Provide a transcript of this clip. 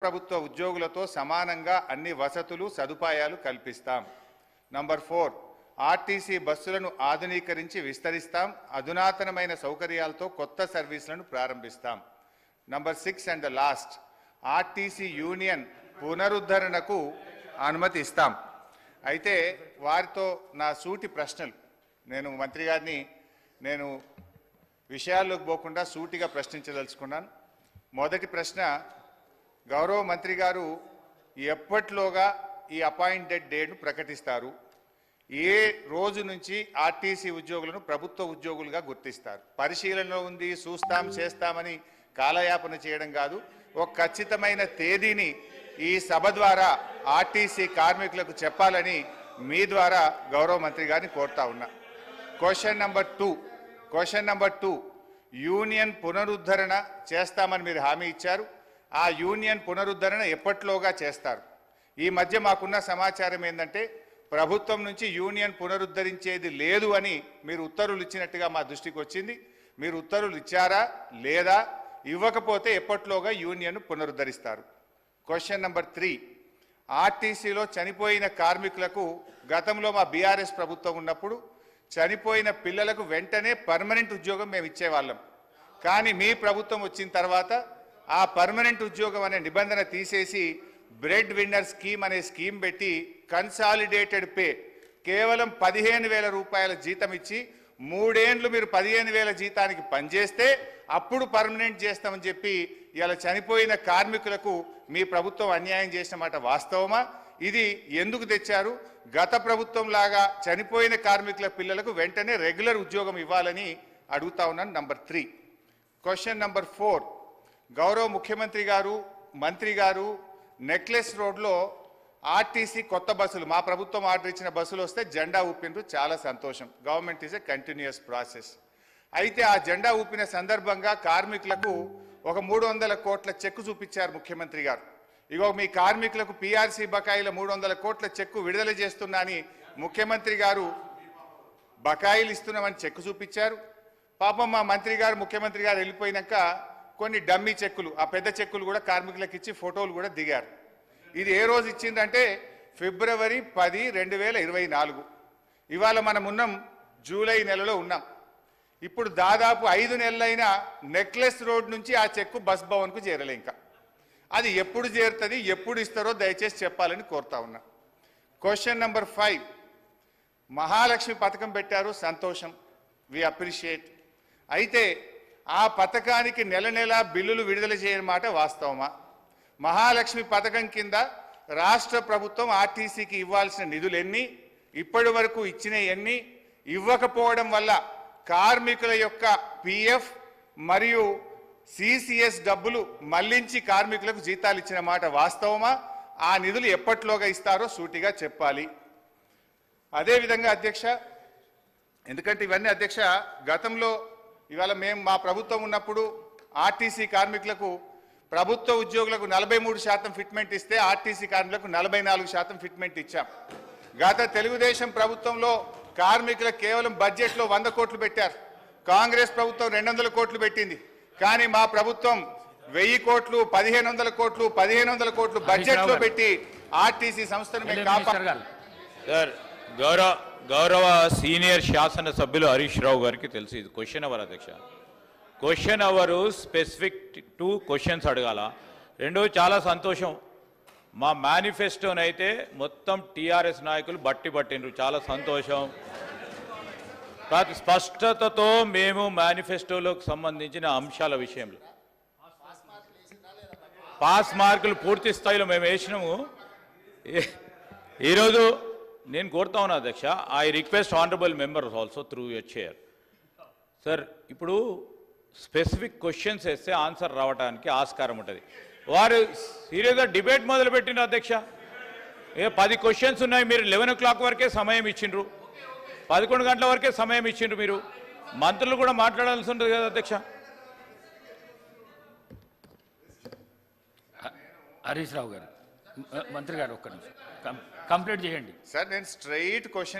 ప్రభుత్వ ఉద్యోగులతో సమానంగా అన్ని వసతులు సదుపాయాలు కల్పిస్తాం. నంబర్ 4, ఆర్టీసీ బస్సులను ఆధునీకరించి విస్తరిస్తాం. అధునాతనమైన సౌకర్యాలతో కొత్త సర్వీసులను ప్రారంభిస్తాం. Number 6 and the last, RTC union పునరుద్ధరణకు అనుమతి ఇస్తాం. అయితే వారితో నా సూటి ప్రశ్నలు, నేను మంత్రి గారిని విషయాల్లోకి పోకుండా సూటిగా ప్రశ్నించదలుచుకున్నాను. మొదటి ప్రశ్న, గౌరవ మంత్రి గారు ఎప్పటిలోగా ఈ అపాయింటెడ్ డేట్ను ప్రకటిస్తారు? ఏ రోజు నుంచి ఆర్టీసీ ఉద్యోగులను ప్రభుత్వ ఉద్యోగులుగా గుర్తిస్తారు? పరిశీలనలో ఉంది, చూస్తాం చేస్తామని కాలయాపన చేయడం కాదు. ఒక ఖచ్చితమైన తేదీని ఈ సభ ద్వారా ఆర్టీసీ కార్మికులకు చెప్పాలని మీ ద్వారా గౌరవ మంత్రి గారిని కోరుతా ఉన్నా. క్వశ్చన్ నెంబర్ 2, యూనియన్ పునరుద్ధరణ చేస్తామని మీరు హామీ ఇచ్చారు. ఆ యూనియన్ పునరుద్ధరణ ఎప్పటిలోగా చేస్తారు? ఈ మధ్య మాకున్న సమాచారం ఏంటంటే ప్రభుత్వం నుంచి యూనియన్ పునరుద్ధరించేది లేదు అని మీరు ఉత్తర్వులు ఇచ్చినట్టుగా మా దృష్టికి వచ్చింది. మీరు ఉత్తర్వులు ఇచ్చారా లేదా? ఇవ్వకపోతే ఎప్పటిలోగా యూనియన్ పునరుద్ధరిస్తారు? క్వశ్చన్ నెంబర్ 3, ఆర్టీసీలో చనిపోయిన కార్మికులకు గతంలో మా బీఆర్ఎస్ ప్రభుత్వం ఉన్నప్పుడు చనిపోయిన పిల్లలకు వెంటనే పర్మనెంట్ ఉద్యోగం మేము ఇచ్చేవాళ్ళం. కానీ మీ ప్రభుత్వం వచ్చిన తర్వాత ఆ పర్మనెంట్ ఉద్యోగం అనే నిబంధన తీసేసి బ్రెడ్ విన్నర్ స్కీమ్ అనే స్కీమ్ పెట్టి కన్సాలిడేటెడ్ పే కేవలం 15,000 రూపాయల జీతం ఇచ్చి 3 ఏళ్ళు మీరు 15,000 జీతానికి పనిచేస్తే అప్పుడు పర్మనెంట్ చేస్తామని చెప్పి ఇలా చనిపోయిన కార్మికులకు మీ ప్రభుత్వం అన్యాయం చేసిన మాట వాస్తవమా? ఇది ఎందుకు తెచ్చారు? గత ప్రభుత్వం లాగా చనిపోయిన కార్మికుల పిల్లలకు వెంటనే రెగ్యులర్ ఉద్యోగం ఇవ్వాలని అడుగుతా ఉన్నాను. నంబర్ 3. క్వశ్చన్ నెంబర్ 4, గౌరవ ముఖ్యమంత్రి గారు, మంత్రి గారు నెక్లెస్ రోడ్లో ఆర్టీసీ కొత్త బస్సులు, మా ప్రభుత్వం ఆర్డర్ ఇచ్చిన బస్సులు వస్తే జెండా ఊపినరు, చాలా సంతోషం. Government is a continuous process. అయితే ఆ జెండా ఊపిన సందర్భంగా కార్మికులకు ఒక 300 కోట్ల చెక్కు చూపించారు ముఖ్యమంత్రి గారు. ఇగో మీ కార్మికులకు పీఆర్సీ బకాయిల 300 కోట్ల చెక్కు విడుదల చేస్తున్నా అని ముఖ్యమంత్రి గారు బకాయిలు ఇస్తున్నామని చెక్కు చూపించారు. పాపం మా మంత్రి గారు, ముఖ్యమంత్రి గారు వెళ్ళిపోయినాక కొన్ని డమ్మీ చెక్కులు, ఆ పెద్ద చెక్కులు కూడా కార్మికులకు ఇచ్చి ఫోటోలు కూడా దిగారు. ఇది ఏ రోజు ఇచ్చిందంటే ఫిబ్రవరి 10, 2024. ఇవాళ మనం ఉన్నాం జూలై నెలలో ఉన్నాం. ఇప్పుడు దాదాపు 5 నెలలైనా నెక్లెస్ రోడ్ నుంచి ఆ చెక్కు బస్ భవన్కు చేరలే. ఇంకా అది ఎప్పుడు చేరుతుంది, ఎప్పుడు ఇస్తారో దయచేసి చెప్పాలని కోరుతా ఉన్నా. క్వశ్చన్ నెంబర్ 5, మహాలక్ష్మి పథకం పెట్టారు, సంతోషం, వి అప్రిషియేట్. అయితే ఆ పథకానికి నెల బిల్లులు విడుదల చేయని మాట వాస్తవమా? మహాలక్ష్మి పథకం కింద రాష్ట్ర ప్రభుత్వం ఆర్టీసీకి ఇవ్వాల్సిన నిధులు ఎన్ని, ఇప్పటి వరకు ఇచ్చిన ఎన్ని, ఇవ్వకపోవడం వల్ల కార్మికుల యొక్క పిఎఫ్ మరియు సిసిఎస్ డబ్బులు మళ్లించి కార్మికులకు జీతాలు ఇచ్చిన మాట వాస్తవమా? ఆ నిధులు ఎప్పటిలోగా ఇస్తారో సూటిగా చెప్పాలి. అదేవిధంగా అధ్యక్ష, ఎందుకంటే ఇవన్నీ అధ్యక్ష గతంలో, ఇవాళ మేము మా ప్రభుత్వం ఉన్నప్పుడు ఆర్టీసీ కార్మికులకు, ప్రభుత్వ ఉద్యోగులకు 43% ఫిట్మెంట్ ఇస్తే ఆర్టీసీ కార్మికులకు 44% ఫిట్మెంట్ ఇచ్చాం. గత తెలుగుదేశం ప్రభుత్వంలో కార్మికులకు కేవలం బడ్జెట్లో 100 కోట్లు పెట్టారు. కాంగ్రెస్ ప్రభుత్వం 200 కోట్లు పెట్టింది. కానీ మా ప్రభుత్వం 1000 కోట్లు, 1500 కోట్లు, 1500 కోట్లు బడ్జెట్లో పెట్టి ఆర్టీసీ సంస్థను మేము కాపాడాలి. సార్, గౌరవ సీనియర్ శాసన సభ్యులు హరీష్ రావు గారికి తెలుసు ఇది క్వశ్చన్ అవర్ అధ్యక్ష. క్వశ్చన్ అవర్ స్పెసిఫిక్ 2 క్వశ్చన్స్ అడగాల. రెండో, చాలా సంతోషం, మా మేనిఫెస్టోనైతే మొత్తం టీఆర్ఎస్ నాయకులు పట్టిండ్రు, చాలా సంతోషం. స్పష్టతతో మేము మేనిఫెస్టోలోకి సంబంధించిన అంశాల విషయంలో పాస్ మార్కులు పూర్తి స్థాయిలో మేము వేసినాము. ఈరోజు నేను కోరుతా ఉన్నా అధ్యక్ష, I request honourable members also through your chair. Sir, ఇప్పుడు స్పెసిఫిక్ క్వశ్చన్స్ వేస్తే ఆన్సర్ రావడానికి ఆస్కారం ఉంటుంది. వారు సీరియస్గా డిబేట్ మొదలుపెట్టిన అధ్యక్ష. 10 క్వశ్చన్స్ ఉన్నాయి, మీరు 11 o'clock వరకే సమయం ఇచ్చిండ్రు, 11 గంటల వరకే సమయం ఇచ్చిండ్రు. మీరు మంత్రులు కూడా మాట్లాడాల్సి ఉంటుంది కదా అధ్యక్ష. హరీష్ రావు గారు, మంత్రి గారు ఒక్క నిమిషం కంప్లీట్ చేయండి సార్. నేను స్ట్రైట్ క్వశ్చన్